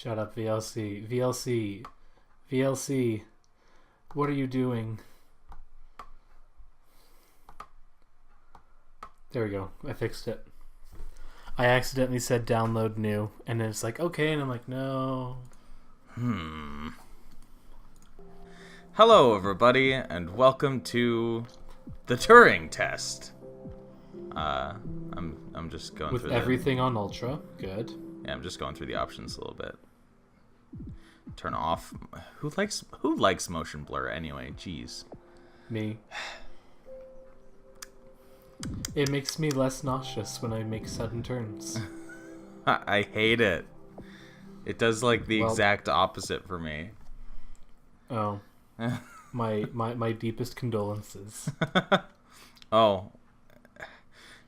Shut up, VLC. VLC. VLC. What are you doing? There we go. I fixed it. I accidentally said download new, and it's like, okay, and I'm like, no. Hello, everybody, and welcome to the Turing test. I'm just going With through everything on ultra. Good. Yeah, I'm just going through the options a little bit. Turn off. Who likes motion blur anyway? Jeez. Me. It makes me less nauseous when I make sudden turns. I hate it. It does like the exact opposite for me. Oh. my deepest condolences. Oh.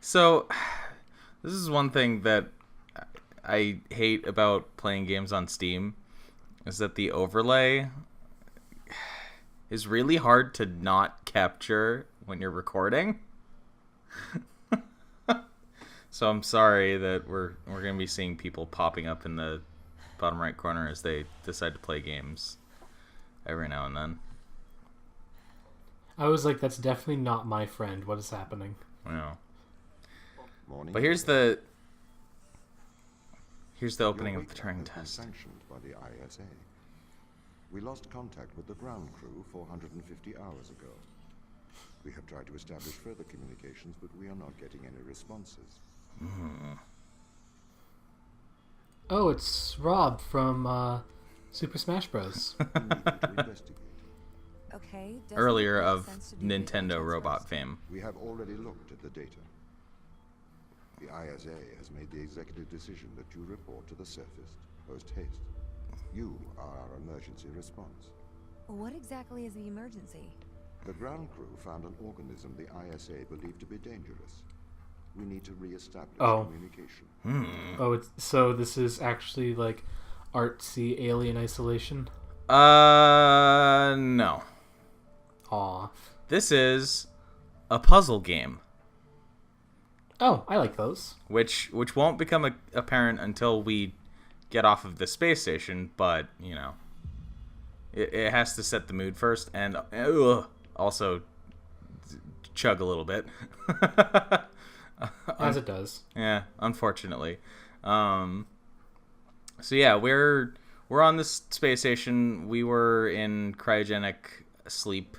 So, this is one thing that I hate about playing games on Steam, is that the overlay is really hard to not capture when you're recording. So I'm sorry that we're going to be seeing people popping up in the bottom right corner as they decide to play games every now and then. I was like, that's definitely not my friend. What is happening? Wow. But here's the opening of the Turing test. Sanctioned by the ISA. We lost contact with the ground crew 450 hours ago. We have tried to establish further communications, but we are not getting any responses. Oh, it's Rob from Super Smash Bros. We need to investigate. Okay. Earlier of Nintendo robot fame. We have already looked at the data. The ISA has made the executive decision that you report to the surface post-haste. You are our emergency response. What exactly is the emergency? The ground crew found an organism the ISA believed to be dangerous. We need to re-establish communication. Oh, so this is actually like artsy alien isolation? No. Aw. This is a puzzle game. Oh, I like those. Which won't become apparent until we get off of the space station, but, you know, it has to set the mood first, and also chug a little bit. As it does. Yeah, unfortunately. So yeah, we're on this space station. We were in cryogenic sleep.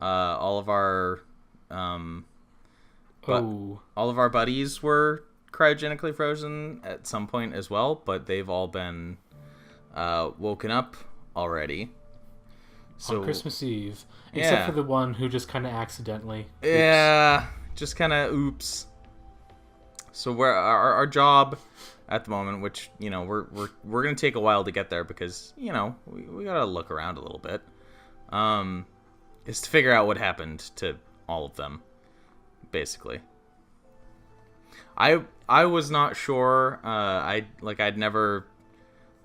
All of our buddies were cryogenically frozen at some point as well, but they've all been woken up already. So, on Christmas Eve. Except for the one who just kind of accidentally. Yeah, just kind of oops. So our job at the moment, which, you know, we're going to take a while to get there because, you know, we got to look around a little bit, is to figure out what happened to all of them, basically. I was not sure. I'd never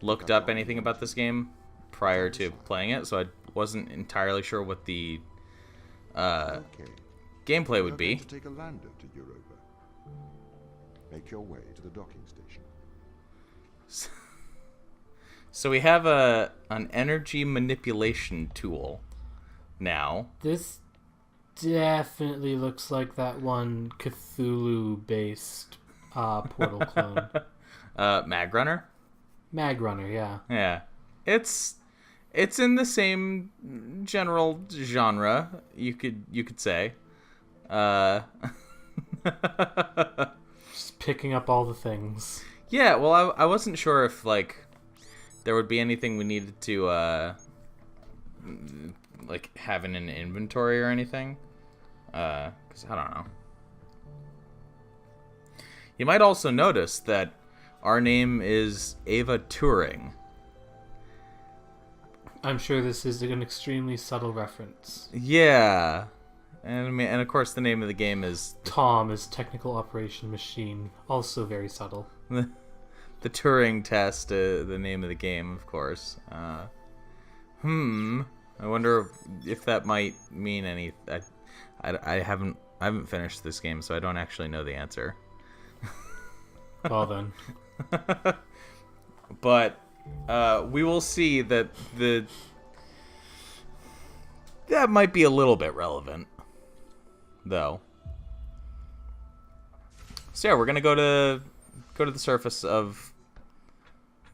looked up anything about this game prior to playing it, so I wasn't entirely sure what the gameplay would be. To take a lander to Europa. Make your way to the docking station. So we have an energy manipulation tool now. This definitely looks like that one Cthulhu-based Portal clone. Mag Runner? Mag Runner, yeah. Yeah. It's in the same general genre, you could say. Just picking up all the things. Yeah, well, I wasn't sure if, like, there would be anything we needed to, like, have in an inventory or anything. Because I don't know. You might also notice that our name is Ava Turing. I'm sure this is an extremely subtle reference. Yeah. And of course the name of the game is... Tom is Technical Operation Machine. Also very subtle. The Turing test, the name of the game, of course. I wonder if that might mean any... I haven't finished this game, so I don't actually know the answer. Well then. But we will see that that might be a little bit relevant, though. So yeah, we're gonna go to the surface of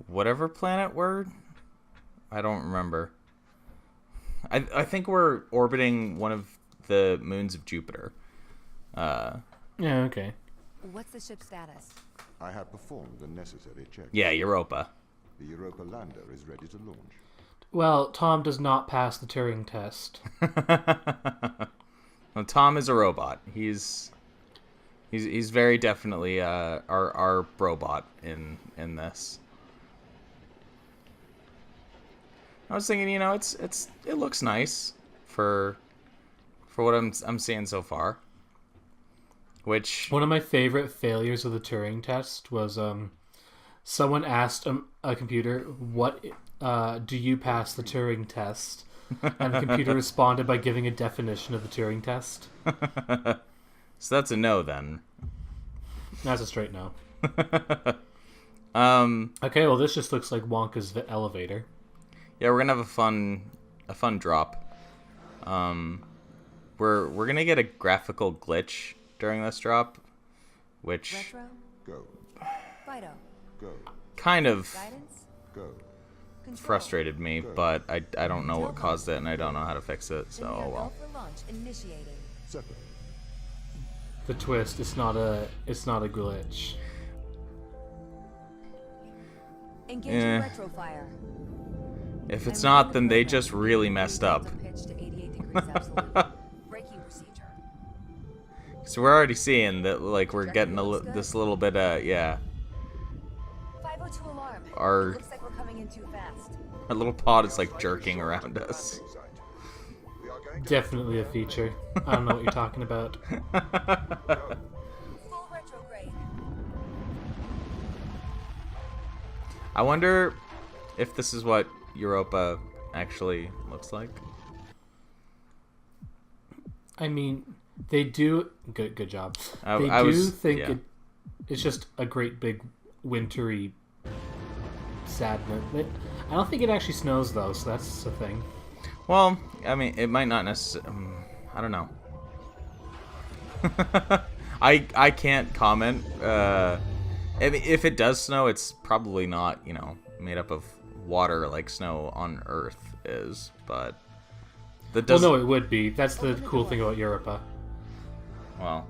whatever planet I don't remember. I think we're orbiting one of the moons of Jupiter. Yeah, okay. What's the ship's status? I have performed the necessary checks. Yeah, Europa. The Europa lander is ready to launch. Well, Tom does not pass the Turing test. Well, Tom is a robot. He's very definitely our robot in this. I was thinking, it looks nice for what I'm seeing so far. Which One of my favorite failures of the Turing test was someone asked a computer, "What do you pass the Turing test?" And the computer responded by giving a definition of the Turing test. So that's a no then. That's a straight no. Um, Okay, well this just looks like Wonka's elevator. yeah, we're gonna have a fun drop. We're gonna get a graphical glitch during this drop, which Retro? Go. Fido? Go. kind of Guidance? Go. Control? frustrated me, but I don't know what caused it and I don't know how to fix it, so Then we oh are well. go for launch initiating. Separate. The twist, it's not a glitch. Engaging Eh. retro fire. If it's not, then they just really messed up. Pitch to 88 degrees absolute. Braking procedure. So we're already seeing that, like, we're getting this little bit, yeah. 502 alarm. Our- It looks like we're coming in too fast. Our little pod is, like, jerking around us. We are going to Definitely a feature. I don't know what you're talking about. Full retrograde. I wonder if this is what Europa actually looks like. I mean, they do good job. I They was- think yeah. it's just a great big wintry sadness. I don't think it actually snows though, so that's the thing. Well, I mean, it might not necessarily. I don't know. I can't comment. I mean, if it does snow, it's probably not, made up of water like snow on Earth is. But that does. Well, no, it would be. That's the cool thing about Europa. Well,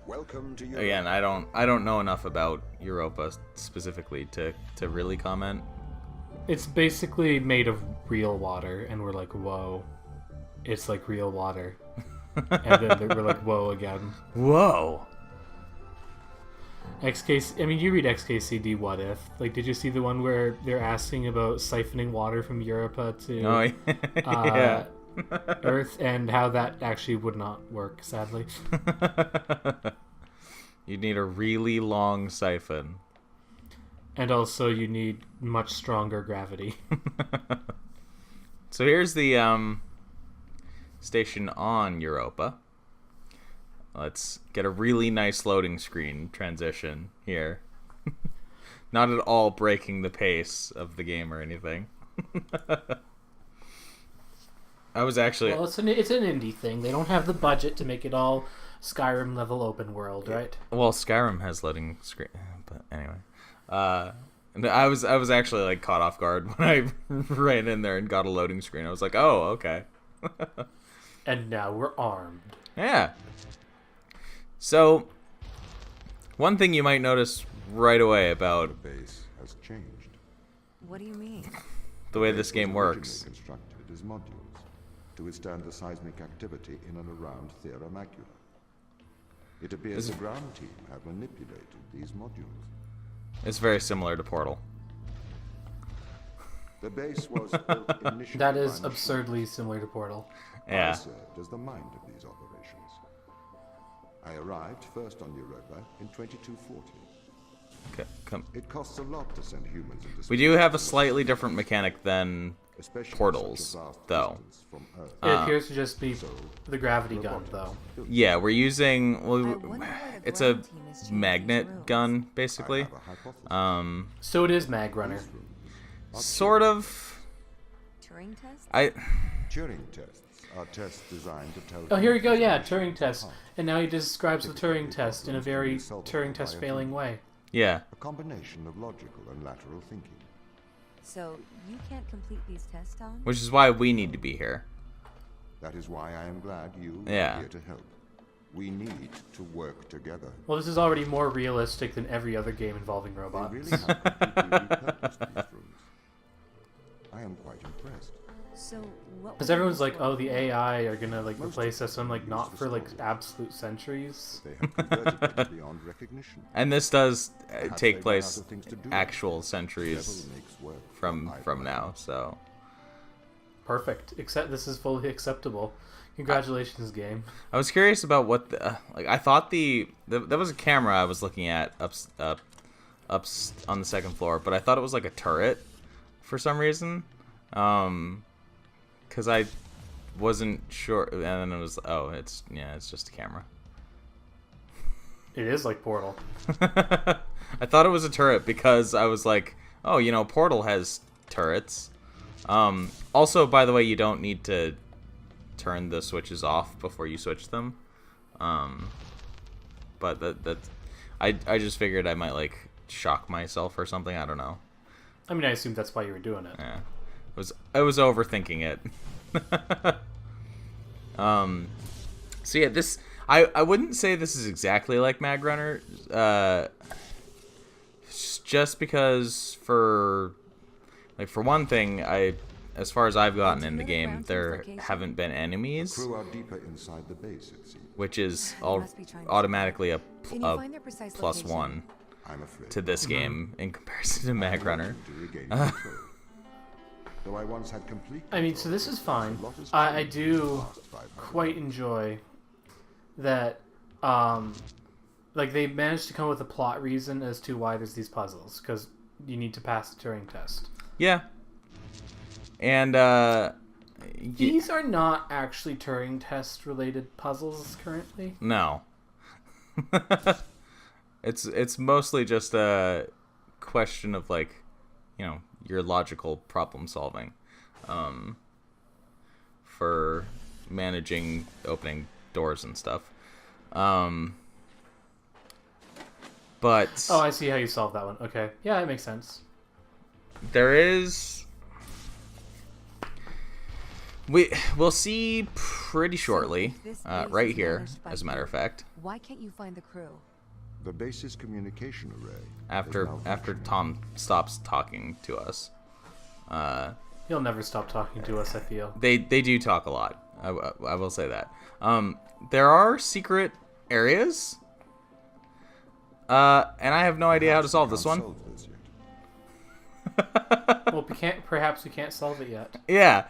welcome to you. again, I don't know enough about Europa specifically to really comment. It's basically made of real water, and we're like, whoa, it's like real water. And then we're like, whoa again. Whoa. I mean, you read XKCD What If. Like, did you see the one where they're asking about siphoning water from Europa to Oh, yeah. Earth, and how that actually would not work, sadly. You'd need a really long siphon. And also, you need much stronger gravity. So here's the station on Europa. Let's get a really nice loading screen transition here. Not at all breaking the pace of the game or anything. I was actually... Well, it's an indie thing. They don't have the budget to make it all Skyrim level open world, right? Well, Skyrim has loading screen, but anyway. And I was actually like caught off guard when I ran in there and got a loading screen. I was like, oh, okay. And now we're armed. Yeah. So, one thing you might notice right away about The base has changed. What do you mean? the way this It game was works. originally constructed as modules to withstand the seismic activity in and around Thera Macula. It appears the ground team have manipulated these modules. It's very similar to Portal. The base was built initially That is by absurdly similar to Portal. I Yeah. served as the mind of these operations. I arrived first on Europa in 2240. Come. It costs a lot to send humans into space. We do have a slightly different mechanic than especially portals, such a vast though. distance from Earth. It appears to just be the gravity gun, though. Yeah, we're using... I Well, wonder why the it's a ground team is changing these magnet rooms. gun, I basically. have a hypothesis. So it is Mag Runner. Sort of. Turing test? Turing tests are tests designed to tell... Oh, here we go. Yeah, Turing test. And now he describes the Turing test in a very Turing test failing way. Yeah. A combination of logical and lateral thinking. So, you can't complete these tests, Tom? Which is why we need to be here. That is why I am glad you Yeah. are here to help. We need to work together. Well, this is already more realistic than every other game involving They robots. really have completely repurposed these rooms. I am quite impressed. So, what Because would everyone's this like, for? oh, the AI are gonna like replace us. I'm like, not for like absolute centuries. They have converted it beyond recognition. And this does Perhaps take they've run place out of things to do. actual centuries Devil makes work from either. now, so... Perfect. Except this is fully acceptable. Congratulations, game. I was curious about what the like. I thought there was a camera I was looking at up on the second floor, but I thought it was like a turret for some reason. Because I wasn't sure, and then it was it's just a camera. It is like Portal. I thought it was a turret because I was like, oh, Portal has turrets. Also, by the way, you don't need to turn the switches off before you switch them. But I just figured I might like shock myself or something. I don't know. I mean, I assume that's why you were doing it. Yeah, I was overthinking it. So yeah, this I wouldn't say this is exactly like Mag Runner. Just because for one thing, as far as I've gotten in the game, there haven't been enemies, Crew are deeper inside the base, it seems. which is They must be trying to automatically a Can you find their precise plus location? one I'm afraid. to this game in comparison to Mag Runner. To regain control. Though I once had complete I mean, so this is fine. I do quite enjoy that, like, they managed to come up with a plot reason as to why there's these puzzles, because you need to pass the Turing test. Yeah. And These are not actually Turing test related puzzles currently. no. It's mostly just a question of like, your logical problem solving, for managing opening doors and stuff. But Oh, I see how you solved that one. Okay. Yeah, it makes sense. there is we'll see pretty shortly, if this base right is here, managed by as a matter of fact. Why can't you find the crew? The base's communication array. is After malfunctioning. Tom stops talking to us, He'll never stop talking to us, I feel. they do talk a lot. I will say that. There are secret areas, and I have no idea how to solve this Can't one. solve this yet. Well, perhaps we can't solve it yet. Yeah,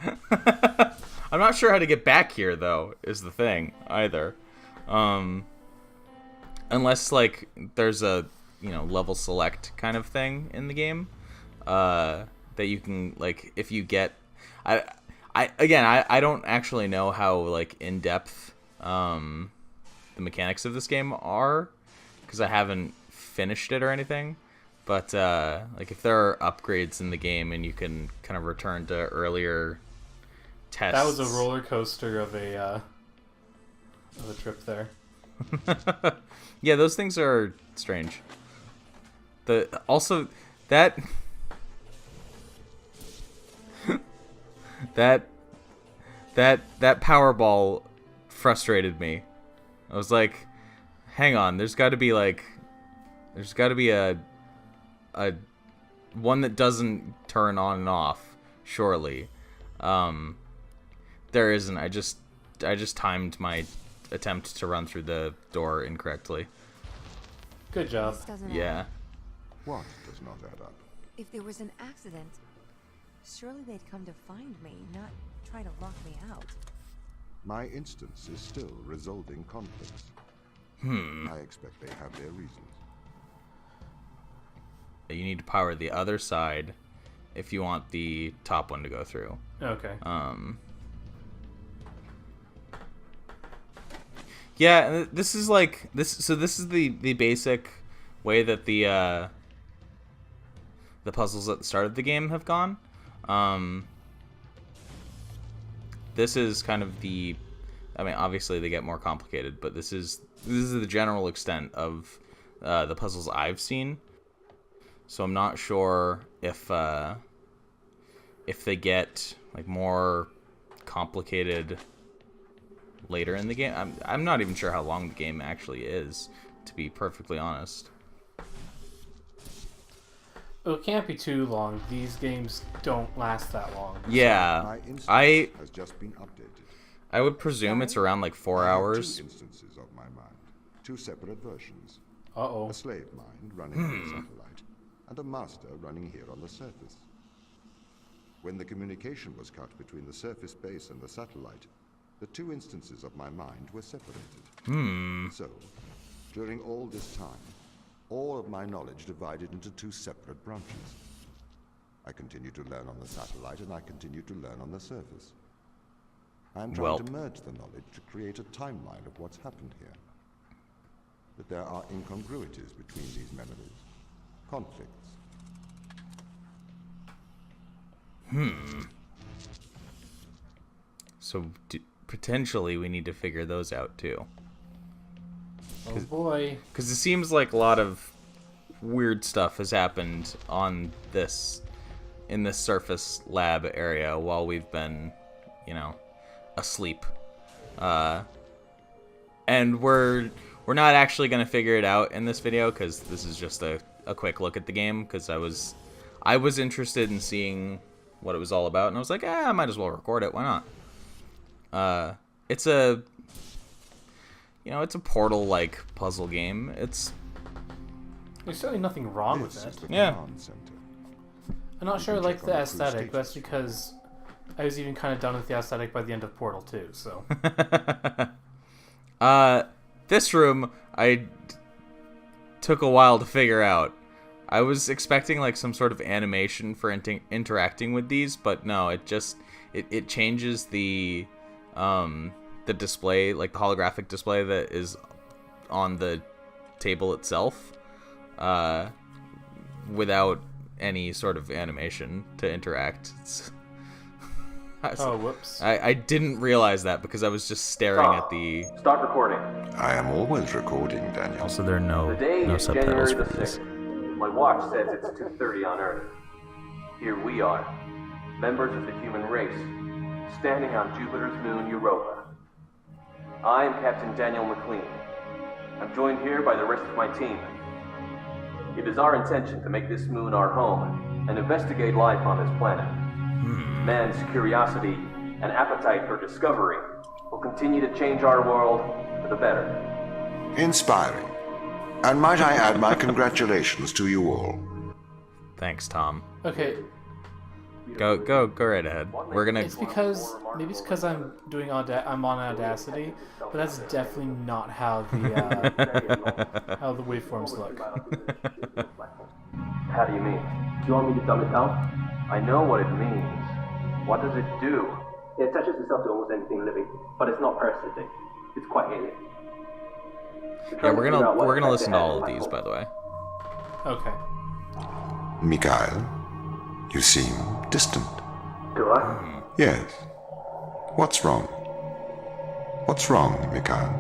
I'm not sure how to get back here though. Is the thing either, unless like there's a level select kind of thing in the game, that you can like if you get I don't actually know how like in depth the mechanics of this game are because I haven't finished it or anything. But like if there are upgrades in the game and you can kind of return to earlier tests. That was a roller coaster of a trip there. Yeah, those things are strange. Also that Powerball frustrated me. I was like, hang on, there's got to be a one that doesn't turn on and off, surely. There isn't. I just timed my attempt to run through the door incorrectly. Good job. This doesn't add Yeah. up. What does not add up? If there was an accident, surely they'd come to find me, not try to lock me out. My instance is still resolving conflicts. I expect they have their reasons. You need to power the other side if you want the top one to go through. Okay. Yeah, this is like this. So this is the basic way that the the puzzles at the start of the game have gone. This is kind of the, I mean, obviously they get more complicated, but this is the general extent of the puzzles I've seen. So I'm not sure if they get like more complicated later in the game. I'm not even sure how long the game actually is, to be perfectly honest. It can't be too long. These games don't last that long. Yeah, My instance I has just been updated. I would presume it's around like 4 I have hours. 2 instances of my mind, 2 separate versions. Uh-oh. A slave mind running on the satellite, and a master running here on the surface. When the communication was cut between the surface base and the satellite, the 2 instances of my mind were separated. So, during all this time, all of my knowledge divided into 2 separate branches. I continue to learn on the satellite, and I continue to learn on the surface. I am trying to merge the knowledge to create a timeline of what's happened here. But there are incongruities between these memories, conflicts. So potentially we need to figure those out too. Oh boy. Because it seems like a lot of weird stuff has happened on in this surface lab area while we've been, asleep. And we're not actually going to figure it out in this video because this is just a quick look at the game, because I was interested in seeing what it was all about, and I was like, I might as well record it. Why not? It's a Portal-like puzzle game. There's certainly nothing wrong with This is it. the Yeah. command center. I'm not sure I can like check the on the crew aesthetic, but that's status. because I was even kind of done with the aesthetic by the end of Portal 2, so. This room took a while to figure out. I was expecting like some sort of animation for interacting with these, but no, it changes the display, like the holographic display that is on the table itself, without any sort of animation to interact. Oh, whoops. I didn't realize that because I was just staring at the. Start recording. I am always recording, Daniel. Also, there are The day no is subtitles January for the these. 6th. My watch says it's 2:30 on Earth. Here we are, members of the human race, standing on Jupiter's moon Europa. I am Captain Daniel McLean. I'm joined here by the rest of my team. It is our intention to make this moon our home and investigate life on this planet. Man's curiosity and appetite for discovery will continue to change our world for the better. Inspiring. And might I add my congratulations to you all. Thanks, Tom. Okay, Go right ahead. We're gonna. maybe it's because I'm doing I'm on Audacity, but that's definitely not how the how the waveforms look. How do you mean? Do you want me to dumb it down? I know what it means. What does it do? It attaches itself to almost anything living, but it's not parasitic. It's quite alien. Yeah, we're gonna listen to all of these, by the way. Okay. Mikhail, you seem distant. Do I? Yes. What's wrong? What's wrong, Mikhail?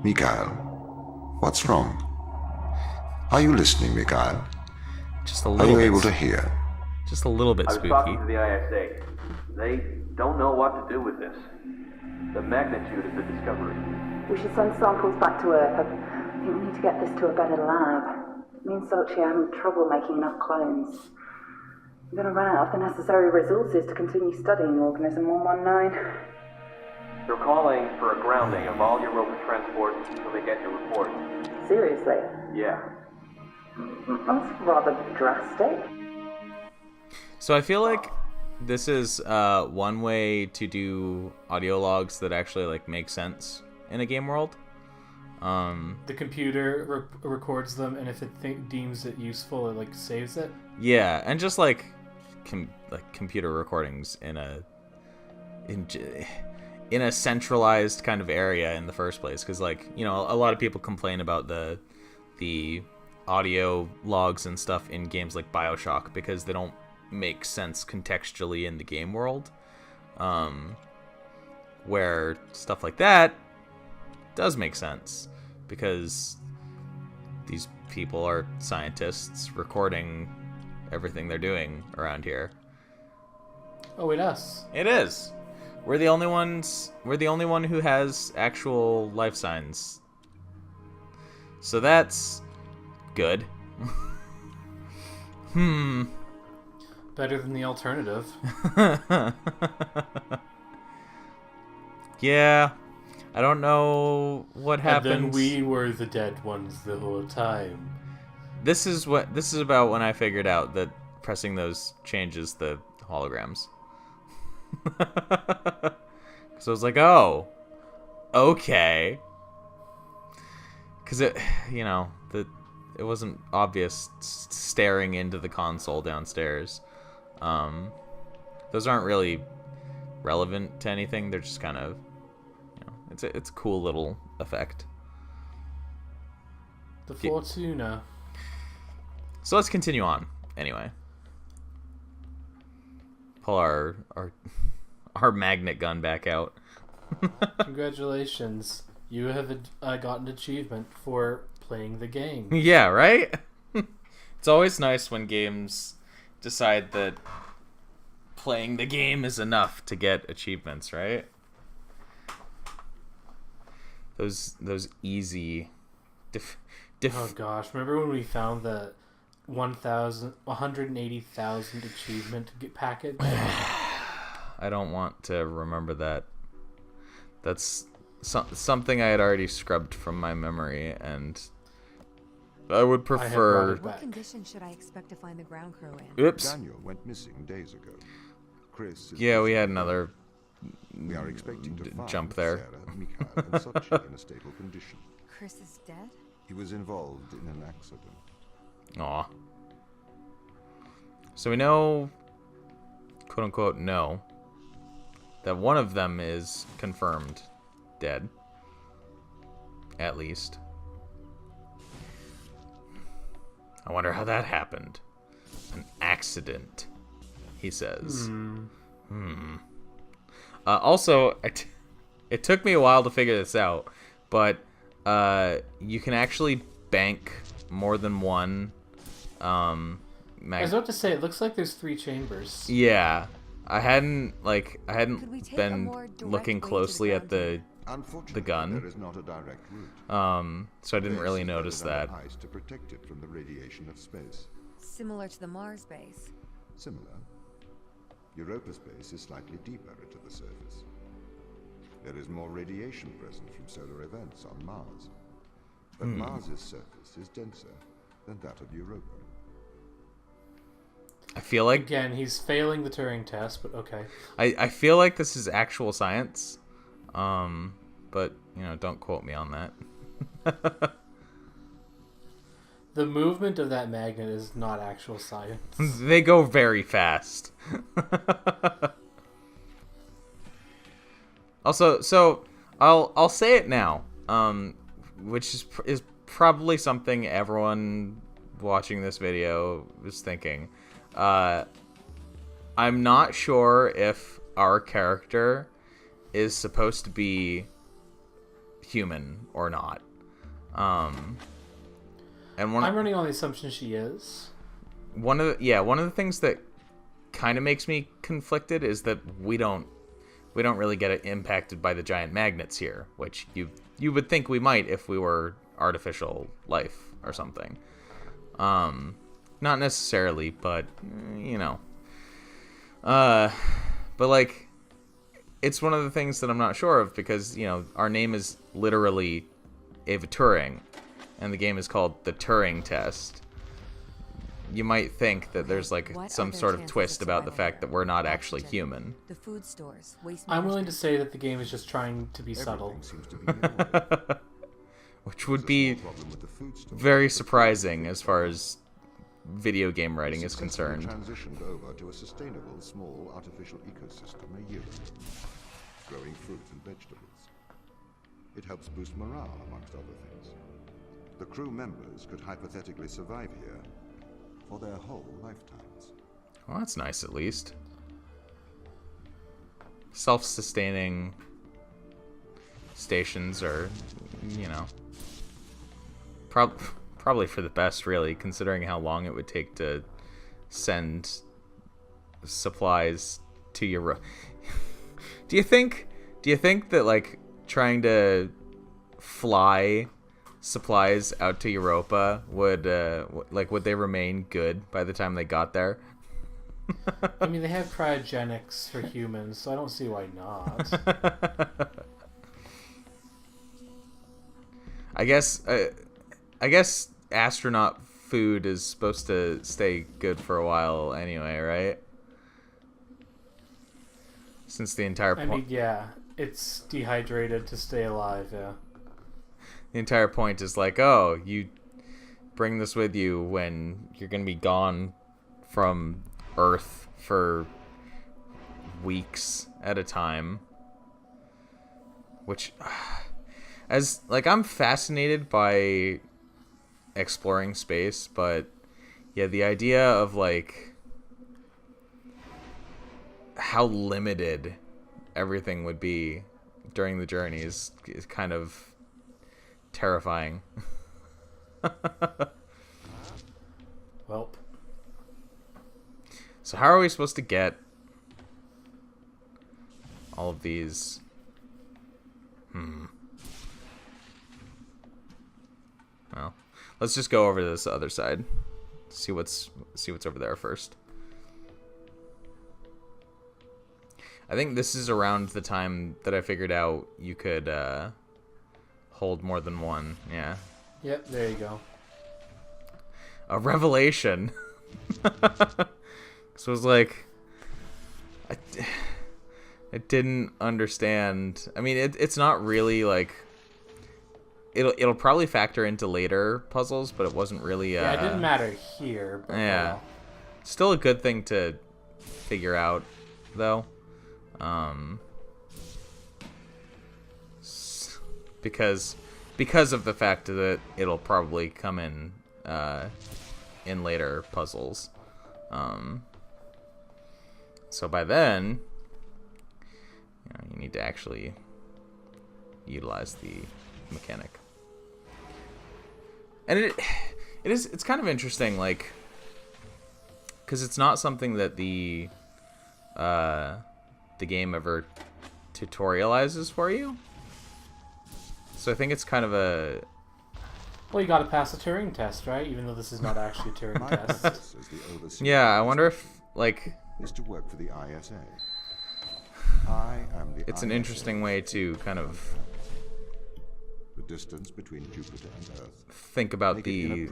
Mikhail, what's wrong? Are you listening, Mikhail? Just a Are little you bit. able to hear? Just a little bit I was spooky. talking to the ISA. They don't know what to do with this. The magnitude of the discovery. We should send samples back to Earth. I think we need to get this to a better lab. Me and Sochi are having trouble making enough clones. We're going to run out of the necessary resources to continue studying Organism 119. They're calling for a grounding of all Europa transports until they get your report. Seriously? Yeah. That's rather drastic. So I feel like this is one way to do audio logs that actually like make sense in a game world. The computer records them, and if it deems it useful, it like saves it. Yeah, and just like computer recordings in a centralized kind of area in the first place, because like a lot of people complain about the audio logs and stuff in games like BioShock because they don't make sense contextually in the game world. Where stuff like that does make sense because these people are scientists recording everything they're doing around here. Oh, wait, us. It is. We're the only ones. We're the only one who has actual life signs. So that's good. Better than the alternative. Yeah. I don't know what happens. And then we were the dead ones the whole time. This is about when I figured out that pressing those changes the holograms. Because I was like, oh, okay. Because it wasn't obvious staring into the console downstairs. Those aren't really relevant to anything. They're just kind of, it's a cool little effect. The Fortuna. So let's continue on. Anyway, pull our magnet gun back out. Congratulations. You have got an achievement for playing the game. Yeah, right? It's always nice when games decide that playing the game is enough to get achievements, right? Those easy Oh gosh, remember when we found the 180,000 achievement package? I don't want to remember that. That's something I had already scrubbed from my memory, and I would prefer... What condition should I expect to find the ground crew in? Oops. Daniel went missing days ago. Chris is Yeah, we busy. had another We are expecting to find jump there. Sarah, Mikhail, and Sochi in a stable condition. Chris is dead? He was involved in an accident. Aw. So we know, quote unquote, know that one of them is confirmed dead. At least. I wonder how that happened. An accident, he says. Also, it took me a while to figure this out, but you can actually bank more than one I was about to say, it looks like there's 3 chambers. Yeah, I hadn't Could we take a been more direct looking way to the closely at the Unfortunately, gun. there is not a direct route. so I didn't Base really is notice bedded that. under ice to protect it from the radiation of space. Similar to the Mars base. Similar. Europa's base is slightly deeper into the surface. There is more radiation present from solar events on Mars. But Mars's surface is denser than that of Europa. I feel like Again, he's failing the Turing test, but okay. I feel like this is actual science. But don't quote me on that. The movement of that magnet is not actual science. They go very fast. Also, so I'll say it now, which is probably something everyone watching this video is thinking. I'm not sure if our character is supposed to be human or not. And I'm running on the assumption she is. one of the things that kind of makes me conflicted is that we don't really get it impacted by the giant magnets here, which you would think we might if we were artificial life or something. Not necessarily, but but like, it's one of the things that I'm not sure of because our name is literally Ava Turing, and the game is called the Turing test. You might think that there's like What some are their sort of chances twist of about the survival fact that we're not actually Oxygen, human. The food stores, waste I'm willing to management. say that the game is just trying to be subtle. Everything seems to be in order. Which would There's a be small problem with the food store. very The food surprising store as far as video game writing is successfully concerned. transitioned over to a sustainable, small, artificial ecosystem a year ago, growing fruit and vegetables. It helps boost morale, amongst other things. the crew members could hypothetically survive here for their whole lifetimes. Well, that's nice at least. Self-sustaining stations are, you know, probably for the best, really, considering how long it would take to send supplies to Europa. Do you think that, like, trying to fly supplies out to Europa would they remain good by the time they got there? I mean, they have cryogenics for humans, so I don't see why not. I guess astronaut food is supposed to stay good for a while anyway, right? Since the entire I mean, yeah, it's dehydrated to stay alive, yeah. The entire point is like, oh, you bring this with you when you're going to be gone from Earth for weeks at a time. Which, as, like, I'm fascinated by exploring space, but yeah, the idea of, like, how limited everything would be during the journey is kind of terrifying. Welp. So how are we supposed to get all of these? Well, let's just go over to this other side. See what's over there first. I think this is around the time that I figured out you could hold more than one. Yeah. Yep, there you go. A revelation. So it was like, I didn't understand. I mean, it's not really like, it'll probably factor into later puzzles, but it wasn't really. Yeah, it didn't matter here. But yeah, still a good thing to figure out, though. Because of the fact that it'll probably come in later puzzles. So by then, you need to actually utilize the mechanic. And it's kind of interesting, like, because it's not something that the game ever tutorializes for you. So I think it's kind of a... Well, you gotta pass the Turing test, right? Even though this is not actually a Turing test. Yeah, I wonder if, like... is to work for the ISA. I am the It's an interesting way to kind of... the distance between Jupiter and Earth. Think about the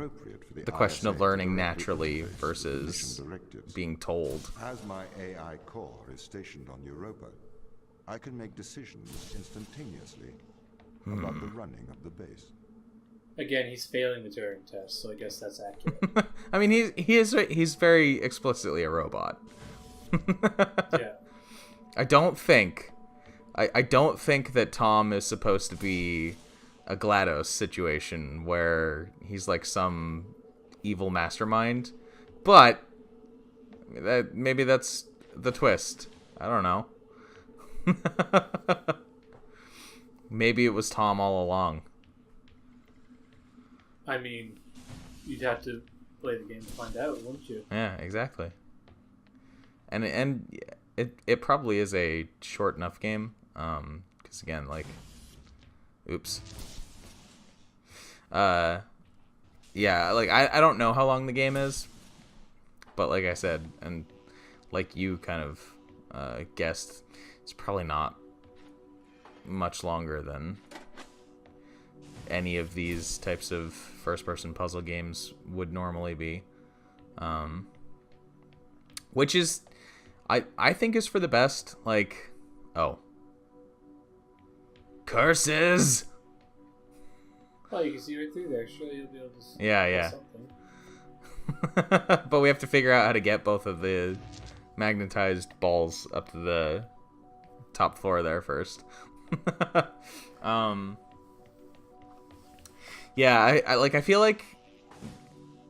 question of learning naturally mission versus directives. being told. As my AI core is stationed on Europa, I can make decisions instantaneously about the running of the base. Again, he's failing the Turing test, so I guess that's accurate. I mean, he's very explicitly a robot. Yeah. I don't think that Tom is supposed to be a GLaDOS situation where he's like some evil mastermind, but maybe that's the twist. I don't know. Maybe it was Tom all along. I mean, you'd have to play the game to find out, wouldn't you? Yeah, exactly. And it probably is a short enough game, because again, like, oops. Yeah, like, I don't know how long the game is, but like I said, and like you kind of guessed, it's probably not much longer than any of these types of first-person puzzle games would normally be, which is, I think, is for the best. Like, oh, curses. Well, you can see right through there. Surely you'll be able to see Yeah. something. But we have to figure out how to get both of the magnetized balls up to the top floor there first. Yeah, I feel like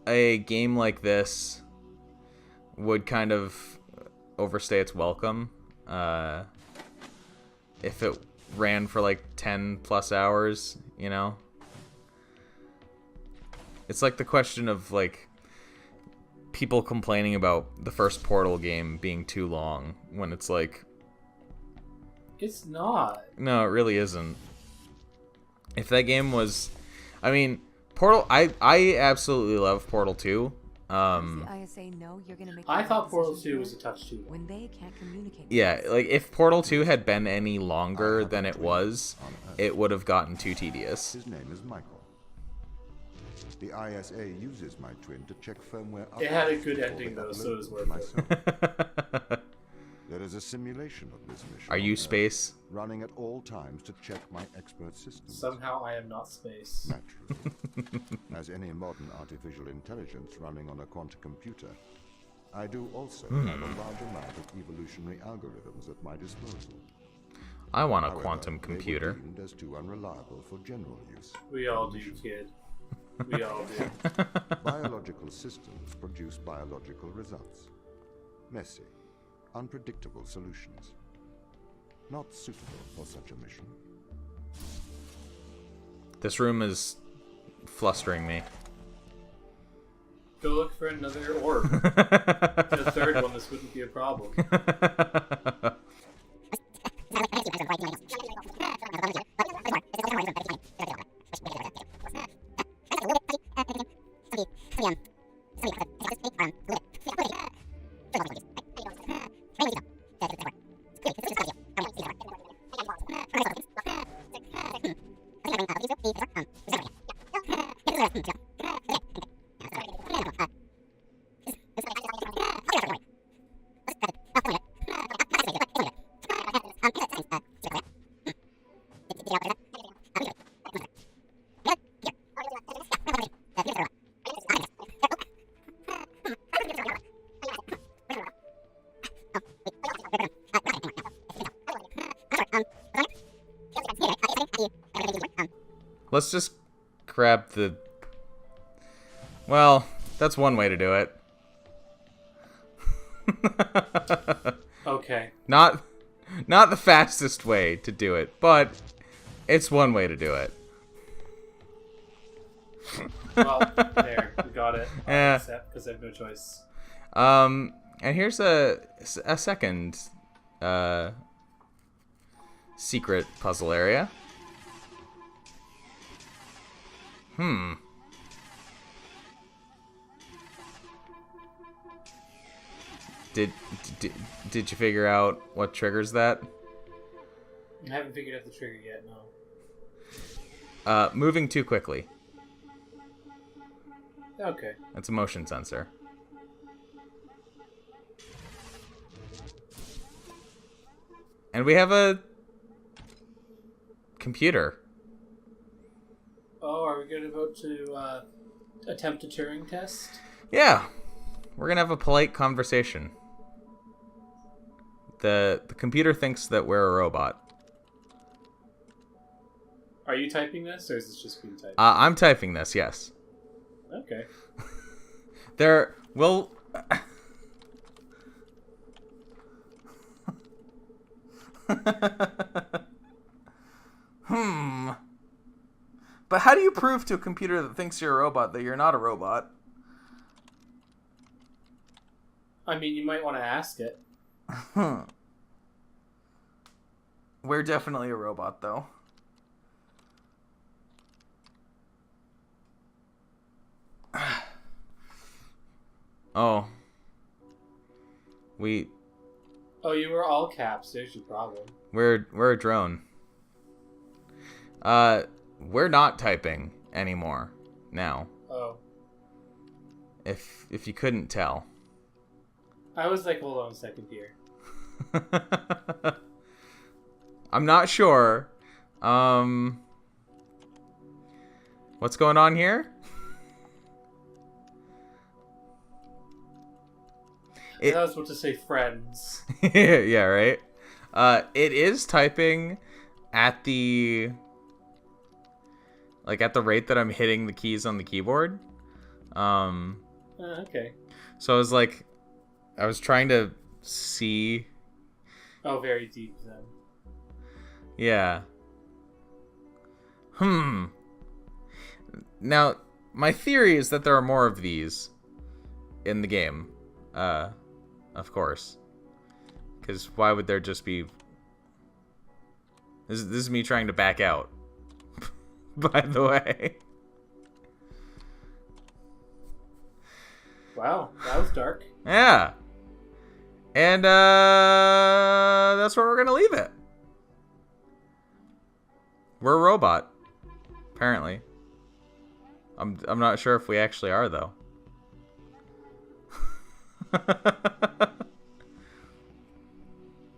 a game like this would kind of overstay its welcome if it ran for like 10 plus hours, you know? It's like the question of like people complaining about the first Portal game being too long when it's like, It's not. no, it really isn't. If that game was, I mean, Portal, I absolutely love Portal 2. The ISA know you're gonna make the I right thought Portal decision 2 was here a touch too long. when they can't communicate. Yeah, like if Portal 2 had been any longer than it was, it would have gotten too tedious. His name is Michael. The ISA uses my twin to check firmware. It had a updates good before ending, they though, so upload it was them worth to my it. server. There is a simulation of this mission. Are you on Earth, space? running at all times to check my expert systems. Somehow I am not space. Naturally. As any modern artificial intelligence running on a quantum computer, I do also have a large amount of evolutionary algorithms at my disposal. I want a However, quantum they were computer. deemed as too unreliable for general use. We all do, kid. We all do. Biological systems produce biological results. Messy, unpredictable solutions. Not suitable for such a mission. This room is flustering me. Go look for another orb. The third one, this wouldn't be a problem. Let's just grab the... Well, that's one way to do it. Okay. Not the fastest way to do it, but it's one way to do it. Well, there. We got it. Yeah. Because I have no choice. And here's a second secret puzzle area. Did you figure out what triggers that? I haven't figured out the trigger yet, no. Moving too quickly. Okay. That's a motion sensor. And we have a computer. Oh, are we going to vote to attempt a Turing test? Yeah. We're going to have a polite conversation. The computer thinks that we're a robot. Are you typing this, or is this just being typed? I'm typing this, yes. Okay. There will... But how do you prove to a computer that thinks you're a robot that you're not a robot? I mean, you might want to ask it. We're definitely a robot, though. Oh. Oh, you were all caps. There's your problem. We're a drone. We're not typing anymore now. Oh. If you couldn't tell. I was like, hold on a second here. I'm not sure. What's going on here? I was supposed to say friends. Yeah, right? It is typing at the like at the rate that I'm hitting the keys on the keyboard. Okay. So I was trying to see. Oh, very deep then. Yeah. Now, my theory is that there are more of these in the game. Of course. Because why would there just be... This is me trying to back out. By the way. Wow, that was dark. Yeah. And that's where we're gonna leave it. We're a robot, apparently. I'm not sure if we actually are though.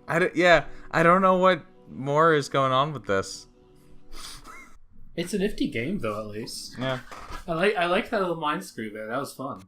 I don't know what more is going on with this. It's a nifty game though, at least. Yeah. I like that little mind screw there. That was fun.